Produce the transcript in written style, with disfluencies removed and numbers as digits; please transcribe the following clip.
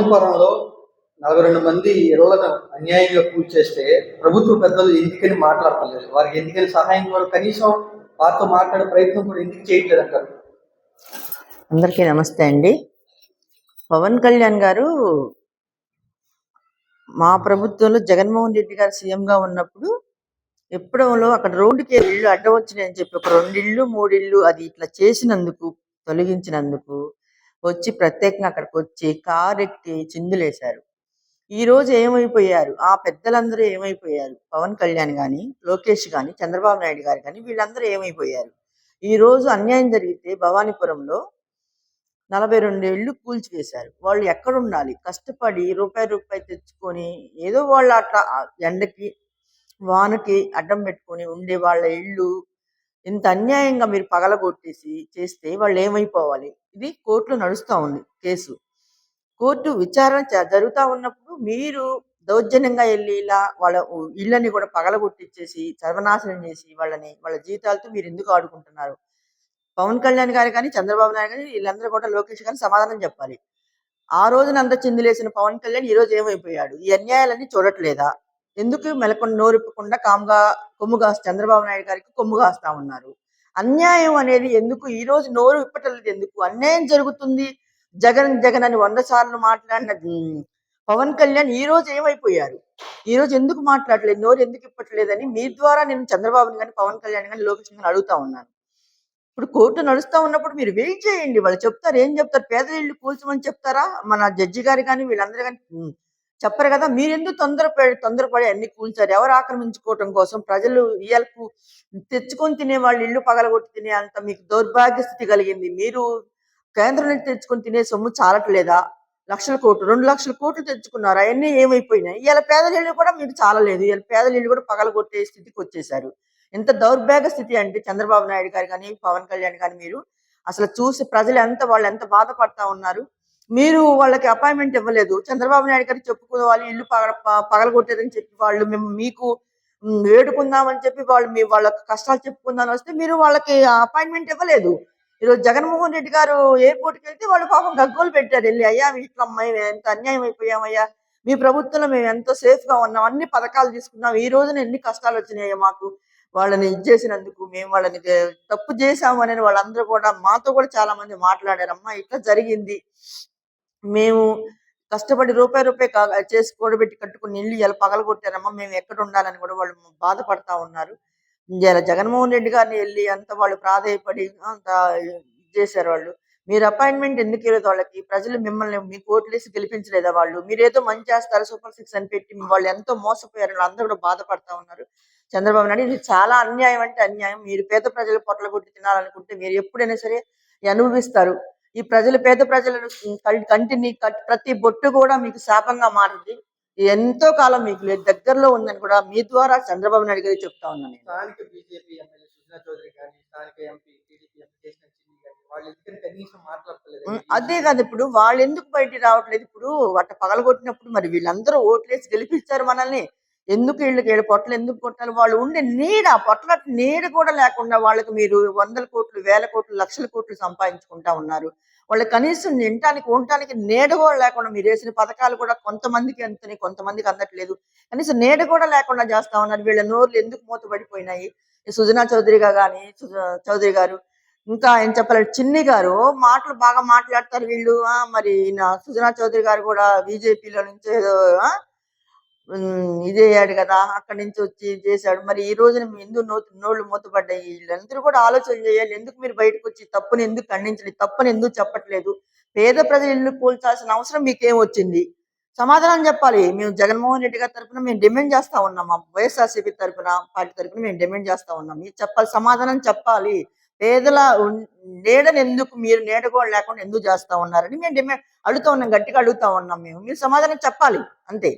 భవానీపురంలో 42 మంది ఇళ్లను అన్యాయంగా కూల్చేస్తే ప్రభుత్వ పెద్దలు ఎందుకని మాట్లాడలేదు? వారికి ఎందుకని సహాయం కూడా కనీసం వారితో మాట్లాడే ప్రయత్నం కూడా ఎందుకు చేయట్లేదు అంటారు? అందరికీ నమస్తే అండి. పవన్ కళ్యాణ్ గారు మా ప్రభుత్వంలో జగన్మోహన్ రెడ్డి గారు సీఎంగా ఉన్నప్పుడు ఎప్పుడో అక్కడ రోడ్డుకి ఇల్లు అడ్డం వచ్చినాయని చెప్పి ఒక 2 ఇళ్ళు 3 ఇళ్ళు అది ఇట్లా చేసినందుకు, తొలగించినందుకు వచ్చి ప్రత్యేకంగా అక్కడికి వచ్చి కారెక్కి చిందులేశారు. ఈ రోజు ఏమైపోయారు? ఆ పెద్దలందరూ ఏమైపోయారు? పవన్ కళ్యాణ్ కానీ, లోకేష్ కానీ, చంద్రబాబు నాయుడు గారు కానీ వీళ్ళందరూ ఏమైపోయారు? ఈ రోజు అన్యాయం జరిగితే భవానీపురంలో 42 ఇళ్ళు కూల్చివేశారు. వాళ్ళు ఎక్కడుండాలి? కష్టపడి రూపాయి తెచ్చుకొని ఏదో వాళ్ళు అట్లా ఎండకి వానకి అడ్డం పెట్టుకొని ఉండే వాళ్ళ ఇళ్ళు ఇంత అన్యాయంగా మీరు పగలగొట్టేసి చేస్తే వాళ్ళు ఏమైపోవాలి? ఇది కోర్టులో నడుస్తూ ఉంది కేసు. కోర్టు విచారణ జరుగుతూ ఉన్నప్పుడు మీరు దౌర్జన్యంగా వెళ్ళి ఇలా వాళ్ళ ఇళ్ళని కూడా పగలగొట్టించేసి సర్వనాశనం చేసి వాళ్ళ జీవితాలతో మీరు ఎందుకు ఆడుకుంటున్నారు? పవన్ కళ్యాణ్ గారు కానీ, చంద్రబాబు నాయుడు కానీ వీళ్ళందరూ కూడా లోకేష్ గారు సమాధానం చెప్పాలి. ఆ రోజున అంత చిందులేసిన పవన్ కళ్యాణ్ ఈ రోజు ఏమైపోయాడు? ఈ అన్యాయాలన్నీ చూడట్లేదా? ఎందుకు మెలకొని నోరిప్పకుండా కామ్గా చంద్రబాబు నాయుడు గారికి కొమ్ము కాస్తా ఉన్నారు? అన్యాయం అనేది ఎందుకు ఈ రోజు నోరు విప్పటలేదు? ఎందుకు అన్యాయం జరుగుతుంది జగన్ అని 100 సార్లు మాట్లాడిన పవన్ కళ్యాణ్ ఈ రోజు ఏమైపోయారు? ఈ రోజు ఎందుకు మాట్లాడలేదు? నోరు ఎందుకు ఇప్పట్లేదని మీ ద్వారా నేను చంద్రబాబుని కానీ, పవన్ కళ్యాణ్ కానీ, లోకేష్ గాని అడుగుతా ఉన్నాను. ఇప్పుడు కోర్టు నడుస్తూ ఉన్నప్పుడు మీరు వెయిట్ చేయండి. వాళ్ళు చెప్తారు. ఏం చెప్తారు? పేదల ఇల్లు కూల్చమని చెప్తారా? మన జడ్జి గారు కానీ వీళ్ళందరూ కానీ చెప్పరు కదా. మీరెందుకు తొందరపడి అన్ని కూల్చారు? ఎవరు ఆక్రమించుకోవటం కోసం? ప్రజలు ఇయ్యాలకు తెచ్చుకొని తినే వాళ్ళు ఇల్లు పగలగొట్టి తినే అంత మీకు దౌర్భాగ్య స్థితి కలిగింది. మీరు కేంద్రం నుంచి తెచ్చుకొని తినే సొమ్ము చాలట్లేదా? 1,00,000 కోట్లు 2 లక్షల కోట్లు తెచ్చుకున్నారు. అవన్నీ ఏమైపోయినాయి? ఇవాళ పేదల ఇల్లు కూడా మీకు చాలలేదు. ఇవాళ పేదల ఇల్లు కూడా పగలగొట్టే స్థితికి వచ్చేసారు. ఎంత దౌర్భాగ్య స్థితి అంటే చంద్రబాబు నాయుడు గారు కానీ, పవన్ కళ్యాణ్ కానీ మీరు అసలు చూసి ప్రజలు వాళ్ళు ఎంత బాధపడతా ఉన్నారు. మీరు వాళ్ళకి అపాయింట్మెంట్ ఇవ్వలేదు. చంద్రబాబు నాయుడు గారికి చెప్పుకోవాలి ఇల్లు పగలగొట్టేదని చెప్పి వాళ్ళు మీకు వేడుకుందామని చెప్పి వాళ్ళ కష్టాలు చెప్పుకుందామని వస్తే మీరు వాళ్ళకి అపాయింట్మెంట్ ఇవ్వలేదు. ఈరోజు జగన్మోహన్ రెడ్డి గారు ఎయిర్పోర్ట్కి వెళ్తే వాళ్ళు పాపం గగ్గోలు పెట్టారు వెళ్ళి, అయ్యా ఇట్లా అమ్మాయి ఎంత అన్యాయం అయిపోయామయ్యా, మీ ప్రభుత్వంలో మేము ఎంతో సేఫ్ గా ఉన్నాం, అన్ని పథకాలు తీసుకున్నాం, ఈ రోజున ఎన్ని కష్టాలు వచ్చినాయో మాకు వాళ్ళని ఇచ్చేసినందుకు, మేము వాళ్ళని తప్పు చేశాము అని వాళ్ళందరూ కూడా మాతో కూడా చాలా మంది మాట్లాడారమ్మా, ఇట్లా జరిగింది, మేము కష్టపడి రూపాయి చేసి కూడబెట్టి కట్టుకుని ఇల్లు ఇలా పగలగొట్టారమ్మా, మేము ఎక్కడ ఉండాలని కూడా వాళ్ళు బాధపడతా ఉన్నారు. ఇలా జగన్మోహన్ రెడ్డి గారిని వెళ్ళి అంత వాళ్ళు ప్రాధాయపడి అంత చేశారు. వాళ్ళు మీరు అపాయింట్మెంట్ ఎందుకు ఇవ్వలేదు వాళ్ళకి? ప్రజలు మిమ్మల్ని మీ ఓట్లేసి గెలిపించలేదా? వాళ్ళు మీరేదో మంచి చేస్తారు సూపర్ 6 అని పెట్టి వాళ్ళు ఎంతో మోసపోయారు. అందరూ కూడా బాధపడతా ఉన్నారు. చంద్రబాబు నాయుడు ఇది చాలా అన్యాయం అంటే అన్యాయం. మీరు పేద ప్రజలు పొట్టలు కొట్టి తినాలనుకుంటే మీరు ఎప్పుడైనా సరే అనుభవిస్తారు. ఈ పేద ప్రజలను కంటిని ప్రతి బొట్టు కూడా మీకు శాపంగా మారింది. ఎంతో కాలం మీకు లేదు, దగ్గరలో ఉందని కూడా మీ ద్వారా చంద్రబాబు నాయుడు గారికి చెప్తా ఉన్నాను. స్థానిక బీజేపీ ఎమ్మెల్యే సుజనా చౌదరి కానీ, స్థానిక ఎంపీ టీడీపీ ఎంపీ వాళ్ళు ఎందుకని కనీసం మాట్లాడలేదు? అదే కాదు, ఇప్పుడు వాళ్ళు ఎందుకు బయటికి రావట్లేదు? ఇప్పుడు వాట పగలగొట్టినప్పుడు మరి వీళ్ళందరూ ఓట్లేసి గెలిపించారు మనల్ని, ఎందుకు వీళ్ళకి 7 పొట్టలు ఎందుకు కొట్టాలి? వాళ్ళు ఉండే నీడ పొట్ల నీడ కూడా లేకుండా వాళ్ళకి మీరు 100 కోట్లు 1000 కోట్లు 1,00,000 కోట్లు సంపాదించుకుంటా ఉన్నారు. వాళ్ళకి కనీసం తినటానికి ఉండటానికి నీడ కూడా లేకుండా మీరు వేసిన పథకాలు కూడా కొంతమందికి అందుతున్నాయి, కొంతమందికి అందట్లేదు. కనీసం నీడ కూడా లేకుండా చేస్తా ఉన్నారు. వీళ్ళ నోర్లు ఎందుకు మూతపడిపోయినాయి? సుజనా చౌదరి గారు, ఇంకా ఏం చెప్పాలి, చిన్ని గారు మాటలు బాగా మాట్లాడతారు వీళ్ళు. మరి సుజనా చౌదరి గారు కూడా బీజేపీలో నుంచి ఏదో ఇదయ్యాడు కదా, అక్కడి నుంచి వచ్చి చేశాడు. మరి ఈ రోజున ఎందుకు నోళ్ళు మూతపడ్డాయి? వీళ్ళందరూ కూడా ఆలోచన చేయాలి. ఎందుకు మీరు బయటకు వచ్చి తప్పుని ఎందుకు ఖండించలేదు? తప్పుని ఎందుకు చెప్పట్లేదు? పేద ప్రజలు ఇల్లు కూల్చాల్సిన అవసరం మీకేం వచ్చింది? సమాధానం చెప్పాలి. మేము జగన్మోహన్ రెడ్డి గారి తరఫున మేము డిమాండ్ చేస్తా ఉన్నాం, మా వైఎస్ఆర్సీపీ తరఫున పార్టీ తరఫున మేము డిమాండ్ చేస్తా ఉన్నాం. మీరు చెప్పాలి, సమాధానం చెప్పాలి. పేదల నీడని ఎందుకు మీరు నీడ కూడా లేకుండా ఎందుకు చేస్తా ఉన్నారని మేము డిమాండ్ అడుగుతా ఉన్నాం, గట్టిగా అడుగుతా ఉన్నాం. మీరు సమాధానం చెప్పాలి అంతే.